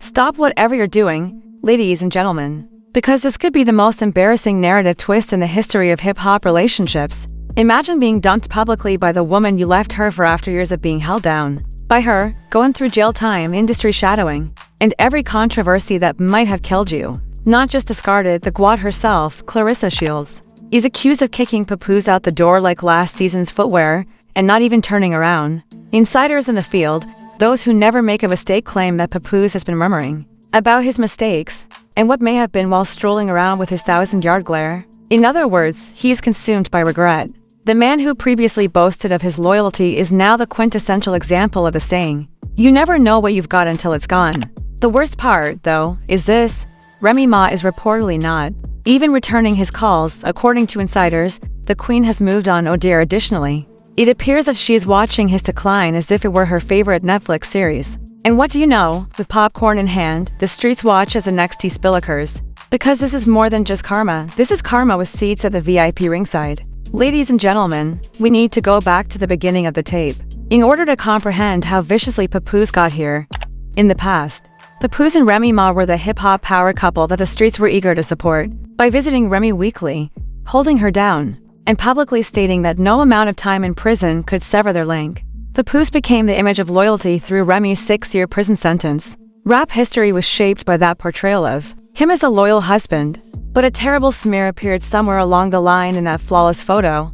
Stop whatever you're doing, ladies and gentlemen, because this could be the most embarrassing narrative twist in the history of hip-hop relationships. Imagine being dumped publicly by the woman you left her for after years of being held down by her, going through jail time, industry shadowing, and every controversy that might have killed you. Not just discarded, the Gwad herself, Claressa Shields, is accused of kicking Papoose out the door like last season's footwear and not even turning around. Insiders in the field, those who never make a mistake, claim that Papoose has been murmuring about his mistakes and what may have been while strolling around with his 1,000-yard glare. In other words, he is consumed by regret. The man who previously boasted of his loyalty is now the quintessential example of the saying, "You never know what you've got until it's gone." The worst part, though, is this: Remy Ma is reportedly not even returning his calls. According to insiders, the queen has moved on. Oh dear. Additionally, it appears that she is watching his decline as if it were her favorite Netflix series. And what do you know? With popcorn in hand, the streets watch as the next tea spill occurs. Because this is more than just karma. This is karma with seats at the VIP ringside. Ladies and gentlemen, we need to go back to the beginning of the tape in order to comprehend how viciously Papoose got here. In the past, Papoose and Remy Ma were the hip-hop power couple that the streets were eager to support by visiting Remy weekly, holding her down, and publicly stating that no amount of time in prison could sever their link. Papoose became the image of loyalty through Remy's 6-year prison sentence. Rap history was shaped by that portrayal of him as a loyal husband, but a terrible smear appeared somewhere along the line in that flawless photo.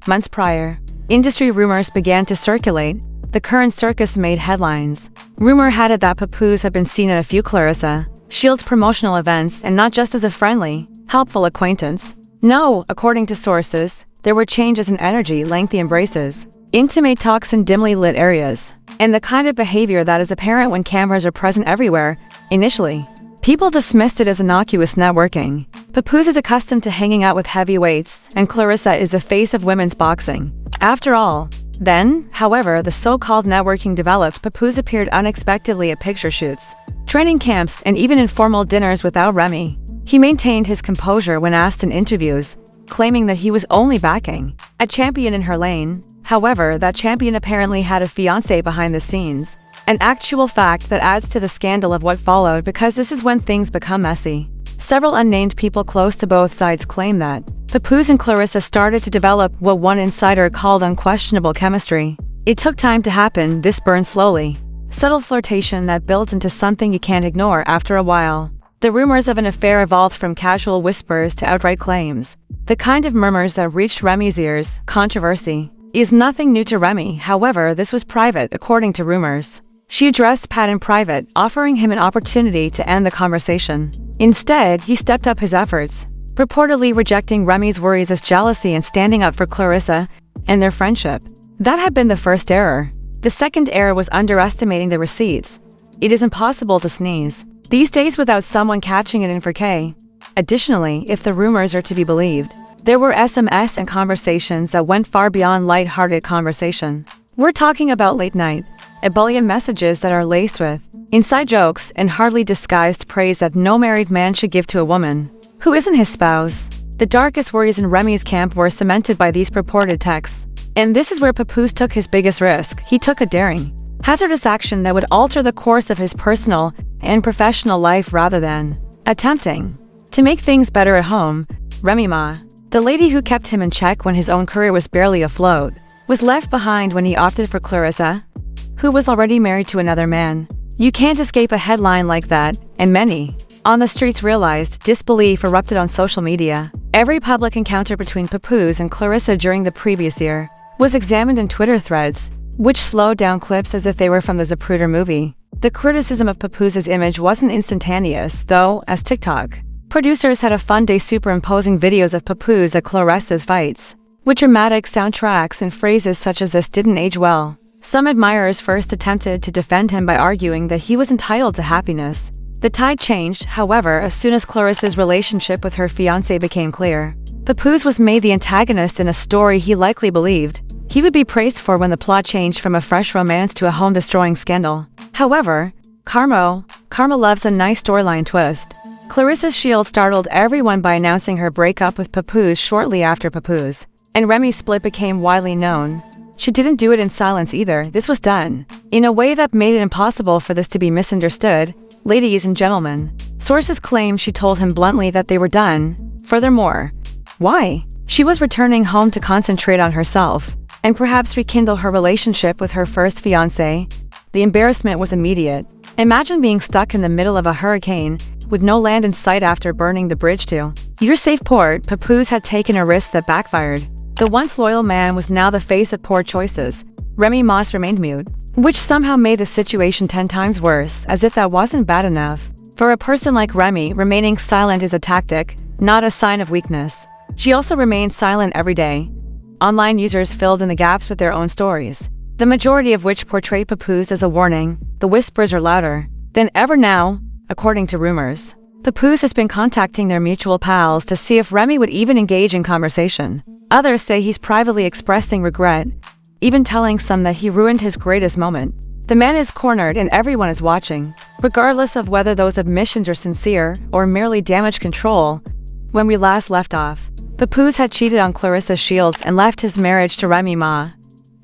Months prior, industry rumors began to circulate. The current circus made headlines. Rumor had it that Papoose had been seen at a few Claressa Shields promotional events, and not just as a friendly, helpful acquaintance. No, according to sources, there were changes in energy, lengthy embraces, intimate talks in dimly lit areas, and the kind of behavior that is apparent when cameras are present everywhere. Initially, people dismissed it as innocuous networking. Papoose is accustomed to hanging out with heavyweights, and Claressa is the face of women's boxing. After all, then, however, the so-called networking developed. Papoose appeared unexpectedly at picture shoots, training camps, and even informal dinners without Remy. He maintained his composure when asked in interviews, claiming that he was only backing a champion in her lane. However, that champion apparently had a fiancé behind the scenes, an actual fact that adds to the scandal of what followed, because this is when things become messy. Several unnamed people close to both sides claim that Papoose and Claressa started to develop what one insider called unquestionable chemistry. It took time to happen. This burned slowly. Subtle flirtation that builds into something you can't ignore after a while. The rumors of an affair evolved from casual whispers to outright claims. The kind of murmurs that reached Remy's ears. Controversy is nothing new to Remy. However, this was private, according to rumors. She addressed Pat in private, offering him an opportunity to end the conversation. Instead, he stepped up his efforts, purportedly rejecting Remy's worries as jealousy and standing up for Claressa and their friendship. That had been the first error. The second error was underestimating the receipts. It is impossible to sneeze these days without someone catching it in 4K. Additionally, if the rumors are to be believed, there were SMS and conversations that went far beyond light-hearted conversation. We're talking about late-night, ebullient messages that are laced with inside jokes and hardly disguised praise that no married man should give to a woman who isn't his spouse. The darkest worries in Remy's camp were cemented by these purported texts. And this is where Papoose took his biggest risk. He took a daring, hazardous action that would alter the course of his personal and professional life rather than attempting to make things better at home. Remy Ma, the lady who kept him in check when his own career was barely afloat, was left behind when he opted for Claressa, who was already married to another man. You can't escape a headline like that, and many on the streets realized. Disbelief erupted on social media. Every public encounter between Papoose and Claressa during the previous year was examined in Twitter threads, which slowed down clips as if they were from the Zapruder movie. The criticism of Papoose's image wasn't instantaneous, though, as TikTok producers had a fun day superimposing videos of Papoose at Claressa's fights, with dramatic soundtracks and phrases such as "this didn't age well." Some admirers first attempted to defend him by arguing that he was entitled to happiness. The tide changed, however, as soon as Claressa's relationship with her fiancé became clear. Papoose was made the antagonist in a story he likely believed he would be praised for when the plot changed from a fresh romance to a home-destroying scandal. However, karma loves a nice storyline twist. Claressa Shields startled everyone by announcing her breakup with Papoose shortly after Papoose and Remy's split became widely known. She didn't do it in silence either. This was done in a way that made it impossible for this to be misunderstood. ladies and gentlemen. Sources claim she told him bluntly that they were done. Furthermore, why? She was returning home to concentrate on herself and perhaps rekindle her relationship with her first fiancé. The embarrassment was immediate. Imagine being stuck in the middle of a hurricane with no land in sight after burning the bridge to your safe port. Papoose had taken a risk that backfired. The once loyal man was now the face of poor choices. Remy Ma remained mute, which somehow made the situation 10 times worse, as if that wasn't bad enough. For a person like Remy, remaining silent is a tactic, not a sign of weakness. She also remained silent every day. Online users filled in the gaps with their own stories, the majority of which portrayed Papoose as a warning. The whispers are louder than ever now, according to rumors. Papoose has been contacting their mutual pals to see if Remy would even engage in conversation. Others say he's privately expressing regret, even telling some that he ruined his greatest moment. The man is cornered and everyone is watching, regardless of whether those admissions are sincere or merely damage control. When we last left off, Papoose had cheated on Claressa Shields and left his marriage to Remy Ma,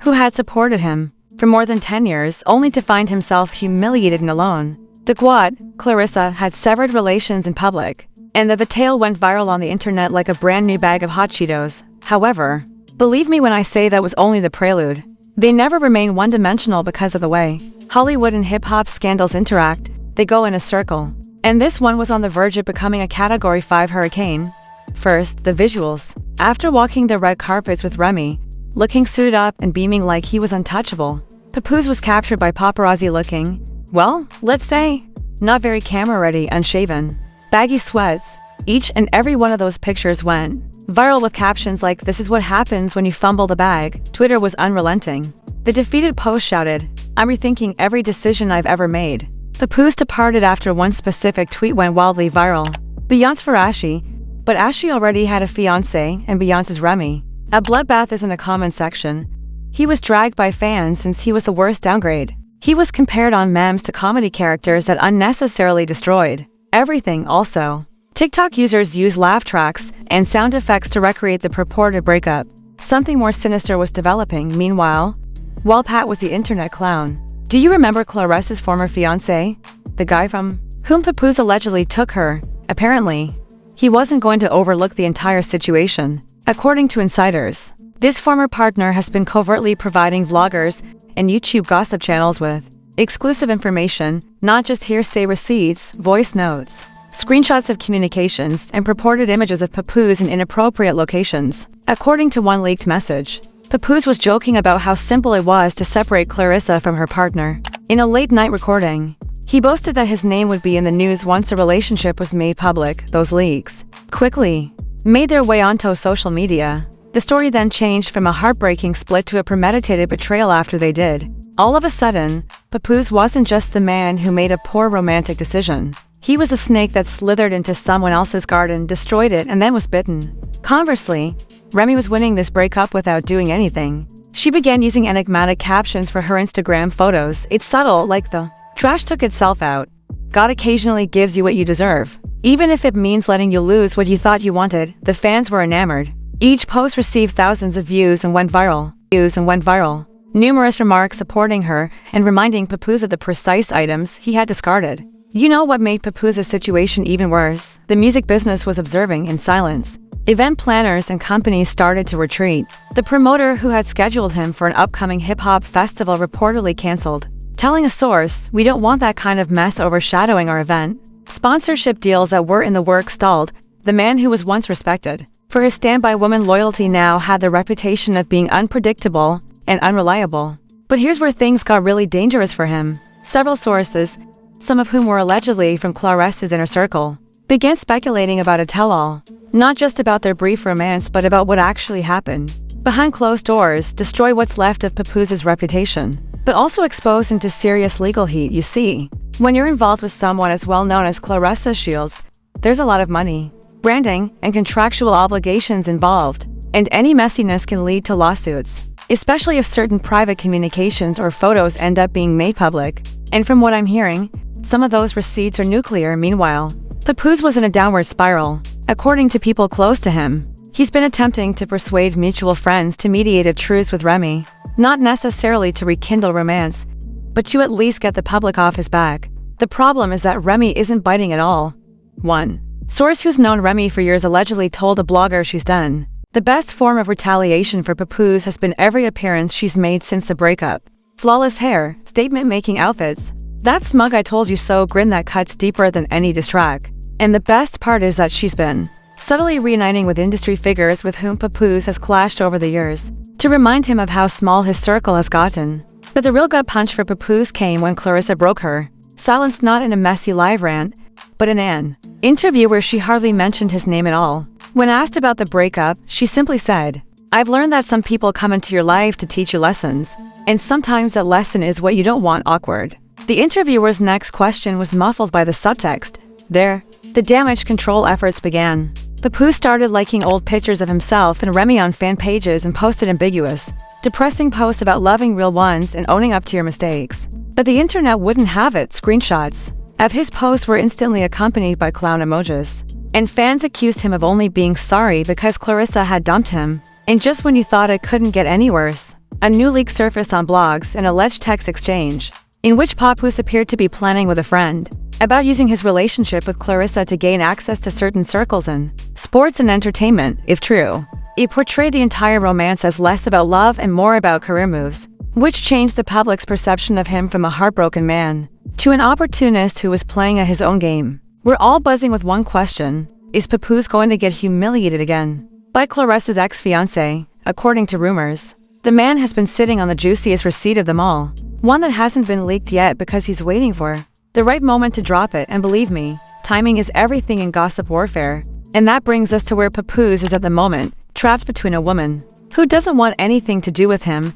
who had supported him for more than 10 years, only to find himself humiliated and alone. The Quad, Claressa, had severed relations in public, and the tale went viral on the internet like a brand new bag of hot Cheetos. However, believe me when I say that was only the prelude. They never remain one-dimensional because of the way Hollywood and hip-hop scandals interact. They go in a circle. And this one was on the verge of becoming a Category 5 hurricane. First, the visuals. After walking the red carpets with Remy, looking suited up and beaming like he was untouchable, Papoose was captured by paparazzi looking, well, let's say, not very camera-ready, unshaven. Baggy sweats. Each and every one of those pictures went viral with captions like, "This is what happens when you fumble the bag." Twitter was unrelenting. The defeated post shouted, "I'm rethinking every decision I've ever made." Papoose departed after one specific tweet went wildly viral. Beyonce for Ashy. But Ashy already had a fiancé, and Beyonce's Remy. A bloodbath is in the comment section. He was dragged by fans since he was the worst downgrade. He was compared on memes to comedy characters that unnecessarily destroyed everything. Also, TikTok users use laugh tracks and sound effects to recreate the purported breakup. Something more sinister was developing. Meanwhile, while Pat was the internet clown. Do you remember Claressa's former fiancé? The guy from whom Papoose allegedly took her. Apparently, he wasn't going to overlook the entire situation. According to insiders, this former partner has been covertly providing vloggers and YouTube gossip channels with exclusive information, not just hearsay receipts, voice notes, screenshots of communications, and purported images of Papoose in inappropriate locations. According to one leaked message, Papoose was joking about how simple it was to separate Claressa from her partner. In a late-night recording, he boasted that his name would be in the news once a relationship was made public. Those leaks quickly made their way onto social media. The story then changed from a heartbreaking split to a premeditated betrayal after they did. All of a sudden, Papoose wasn't just the man who made a poor romantic decision. He was a snake that slithered into someone else's garden, destroyed it, and then was bitten. Conversely, Remy was winning this breakup without doing anything. She began using enigmatic captions for her Instagram photos. It's subtle, like the trash took itself out. God occasionally gives you what you deserve, even if it means letting you lose what you thought you wanted. The fans were enamored. Each post received thousands of views and went viral. Numerous remarks supporting her and reminding Papoose of the precise items he had discarded. You know what made Papoose's situation even worse? The music business was observing in silence. Event planners and companies started to retreat. The promoter who had scheduled him for an upcoming hip-hop festival reportedly canceled, telling a source, "We don't want that kind of mess overshadowing our event." Sponsorship deals that were in the works stalled. The man who was once respected for his standby woman loyalty now had the reputation of being unpredictable and unreliable. But here's where things got really dangerous for him. Several sources, some of whom were allegedly from Claressa's inner circle, began speculating about a tell-all, not just about their brief romance but about what actually happened behind closed doors, destroy what's left of Papoose's reputation, but also expose him to serious legal heat. You see, when you're involved with someone as well known as Claressa Shields, there's a lot of money, branding, and contractual obligations involved, and any messiness can lead to lawsuits, especially if certain private communications or photos end up being made public. And from what I'm hearing, some of those receipts are nuclear. Meanwhile, Papoose was in a downward spiral. According to people close to him, he's been attempting to persuade mutual friends to mediate a truce with Remy, not necessarily to rekindle romance, but to at least get the public off his back. The problem is that Remy isn't biting at all. 1. Source who's known Remy for years allegedly told a blogger she's done. The best form of retaliation for Papoose has been every appearance she's made since the breakup. Flawless hair, statement-making outfits, that smug I told you so grin that cuts deeper than any diss track. And the best part is that she's been subtly reuniting with industry figures with whom Papoose has clashed over the years, to remind him of how small his circle has gotten. But the real gut punch for Papoose came when Claressa broke her silence, not in a messy live rant, but in an interview where she hardly mentioned his name at all. When asked about the breakup, she simply said, "I've learned that some people come into your life to teach you lessons, and sometimes that lesson is what you don't want awkward." The interviewer's next question was muffled by the subtext. There, the damage control efforts began. Papoose started liking old pictures of himself and Remy on fan pages and posted ambiguous, depressing posts about loving real ones and owning up to your mistakes. But the internet wouldn't have it. Screenshots of his posts were instantly accompanied by clown emojis. And fans accused him of only being sorry because Claressa had dumped him. And just when you thought it couldn't get any worse, a new leak surfaced on blogs, an alleged text exchange, in which Papoose appeared to be planning with a friend about using his relationship with Claressa to gain access to certain circles in sports and entertainment. If true, it portrayed the entire romance as less about love and more about career moves, which changed the public's perception of him from a heartbroken man to an opportunist who was playing at his own game. We're all buzzing with one question: is Papoose going to get humiliated again by Claressa's ex-fiancé? According to rumors, the man has been sitting on the juiciest receipt of them all, one that hasn't been leaked yet because he's waiting for the right moment to drop it. And believe me, timing is everything in gossip warfare. And that brings us to where Papoose is at the moment, trapped between a woman who doesn't want anything to do with him,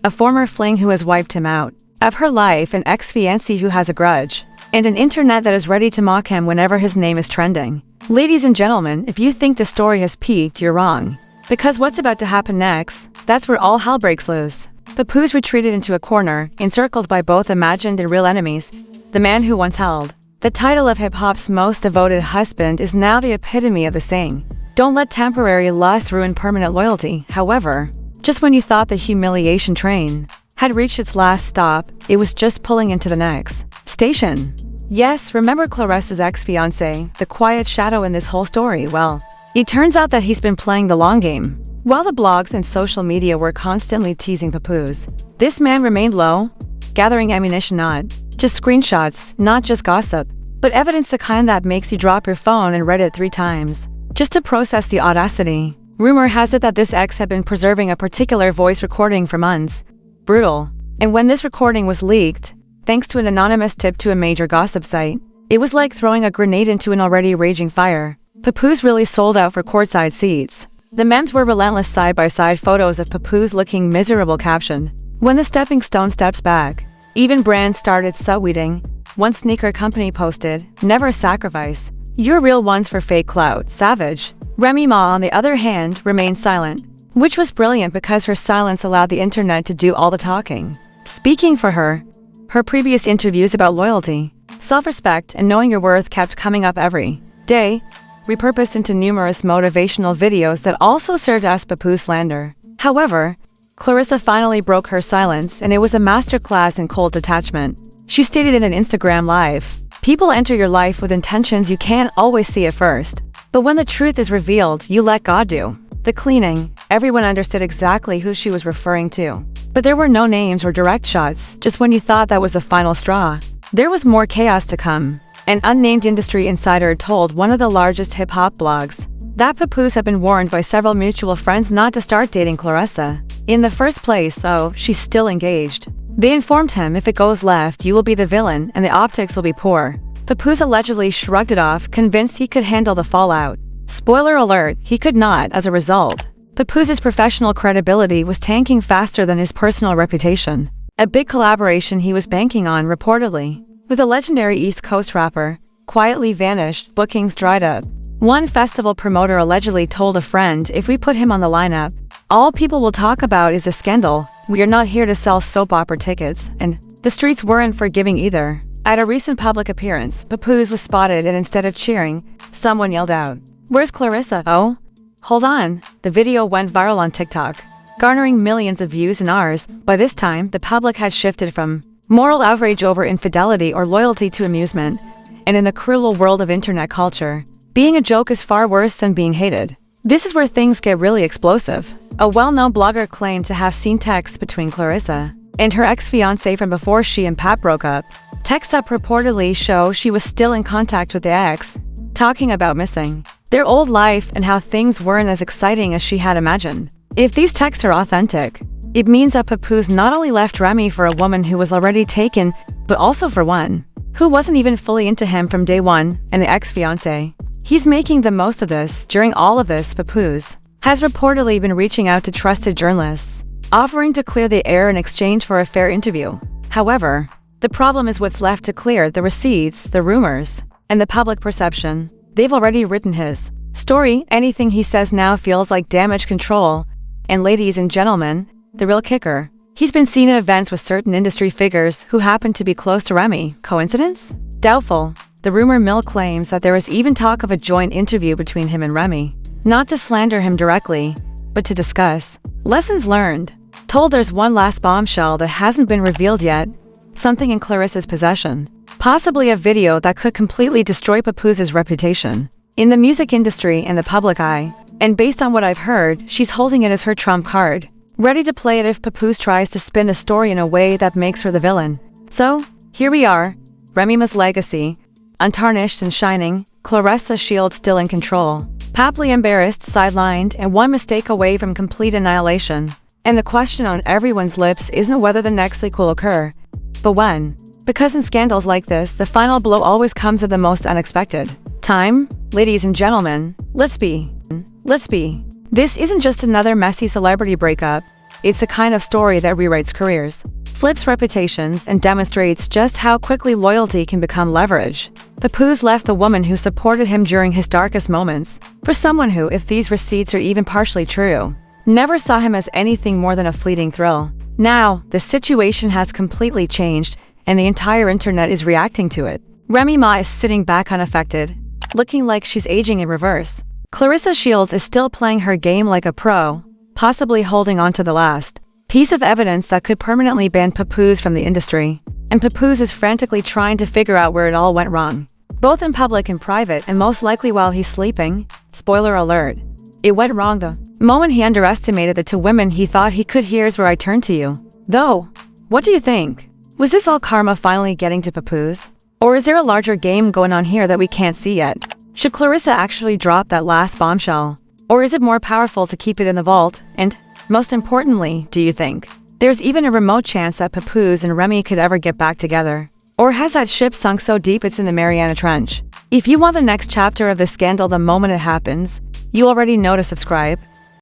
a former fling who has wiped him out of her life, an ex-fiancé who has a grudge, and an internet that is ready to mock him whenever his name is trending. Ladies and gentlemen, if you think the story has peaked, you're wrong. Because what's about to happen next, that's where all hell breaks loose. Papoose retreated into a corner, encircled by both imagined and real enemies. The man who once held the title of hip-hop's most devoted husband is now the epitome of the saying, "Don't let temporary lust ruin permanent loyalty." However, just when you thought the humiliation train had reached its last stop, it was just pulling into the next station. Yes, remember Claressa's ex-fiancé, the quiet shadow in this whole story? Well, it turns out that he's been playing the long game. While the blogs and social media were constantly teasing Papoose, this man remained low, gathering ammunition, not just screenshots, not just gossip, but evidence, the kind that makes you drop your phone and read it 3 times, just to process the audacity. Rumor has it that this ex had been preserving a particular voice recording for months. Brutal. And when this recording was leaked, thanks to an anonymous tip to a major gossip site, it was like throwing a grenade into an already raging fire. Papoose really sold out for courtside seats. The memes were relentless side-by-side photos of Papoose looking miserable, captioned, "When the stepping stone steps back." Even brands started subtweeting. One sneaker company posted, "Never sacrifice your real ones for fake clout, savage." Remy Ma, on the other hand, remained silent, which was brilliant because her silence allowed the internet to do all the talking. Speaking for her, her previous interviews about loyalty, self-respect, and knowing your worth kept coming up every day, repurposed into numerous motivational videos that also served as Papoose slander. However, Claressa finally broke her silence, and it was a masterclass in cold detachment. She stated in an Instagram live, "People enter your life with intentions you can't always see at first. But when the truth is revealed, you let God do the cleaning." Everyone understood exactly who she was referring to. But there were no names or direct shots. Just when you thought that was the final straw, there was more chaos to come. An unnamed industry insider told one of the largest hip-hop blogs that Papoose had been warned by several mutual friends not to start dating Claressa in the first place, so she's still engaged. They informed him, "If it goes left, you will be the villain and the optics will be poor." Papoose allegedly shrugged it off, convinced he could handle the fallout. Spoiler alert, he could not. As a result, Papoose's professional credibility was tanking faster than his personal reputation. A big collaboration he was banking on, reportedly, with a legendary East Coast rapper, quietly vanished. Bookings dried up. One festival promoter allegedly told a friend, "If we put him on the lineup, all people will talk about is a scandal. We are not here to sell soap opera tickets." And the streets weren't forgiving either. At a recent public appearance, Papoose was spotted, and instead of cheering, someone yelled out, "Where's Claressa?" "Oh, hold on." The video went viral on TikTok, garnering millions of views in hours. By this time, the public had shifted from moral outrage over infidelity or loyalty to amusement. And in the cruel world of internet culture, being a joke is far worse than being hated. This is where things get really explosive. A well-known blogger claimed to have seen texts between Claressa and her ex-fiancé from before she and Pap broke up. Texts that purportedly show she was still in contact with the ex, talking about missing their old life and how things weren't as exciting as she had imagined. If these texts are authentic, it means that Papoose not only left Remy for a woman who was already taken, but also for one who wasn't even fully into him from day one, and the ex-fiancé. He's making the most of this. During all of this, Papoose has reportedly been reaching out to trusted journalists, offering to clear the air in exchange for a fair interview. However, the problem is what's left to clear: the receipts, the rumors, and the public perception. They've already written his story. Anything he says now feels like damage control. And ladies and gentlemen, the real kicker: he's been seen at events with certain industry figures who happen to be close to Remy. Coincidence? Doubtful. The rumor mill claims that there is even talk of a joint interview between him and Remy. Not to slander him directly, but to discuss lessons learned. Told there's one last bombshell that hasn't been revealed yet. Something in Claressa's possession. Possibly a video that could completely destroy Papoose's reputation in the music industry and the public eye. And based on what I've heard, she's holding it as her trump card, ready to play it if Papoose tries to spin the story in a way that makes her the villain. So, here we are, Remy Ma's legacy, untarnished and shining, Claressa Shields still in control, Paply embarrassed, sidelined, and one mistake away from complete annihilation. And the question on everyone's lips isn't whether the next leak will occur, but when. Because in scandals like this, the final blow always comes at the most unexpected time. Ladies and gentlemen, let's be. This isn't just another messy celebrity breakup. It's a kind of story that rewrites careers, flips reputations, and demonstrates just how quickly loyalty can become leverage. Papoose left the woman who supported him during his darkest moments for someone who, if these receipts are even partially true, never saw him as anything more than a fleeting thrill. Now, the situation has completely changed, and the entire internet is reacting to it. Remy Ma is sitting back unaffected, looking like she's aging in reverse. Claressa Shields is still playing her game like a pro, possibly holding on to the last piece of evidence that could permanently ban Papoose from the industry. And Papoose is frantically trying to figure out where it all went wrong, both in public and private, and most likely while he's sleeping. Spoiler alert. It went wrong the moment he underestimated the two women he thought he could. Here's where I turn to you, though. What do you think? Was this all karma finally getting to Papoose? Or is there a larger game going on here that we can't see yet? Should Claressa actually drop that last bombshell? Or is it more powerful to keep it in the vault? And, most importantly, do you think there's even a remote chance that Papoose and Remy could ever get back together? Or has that ship sunk so deep it's in the Mariana Trench? If you want the next chapter of this scandal the moment it happens, you already know to subscribe.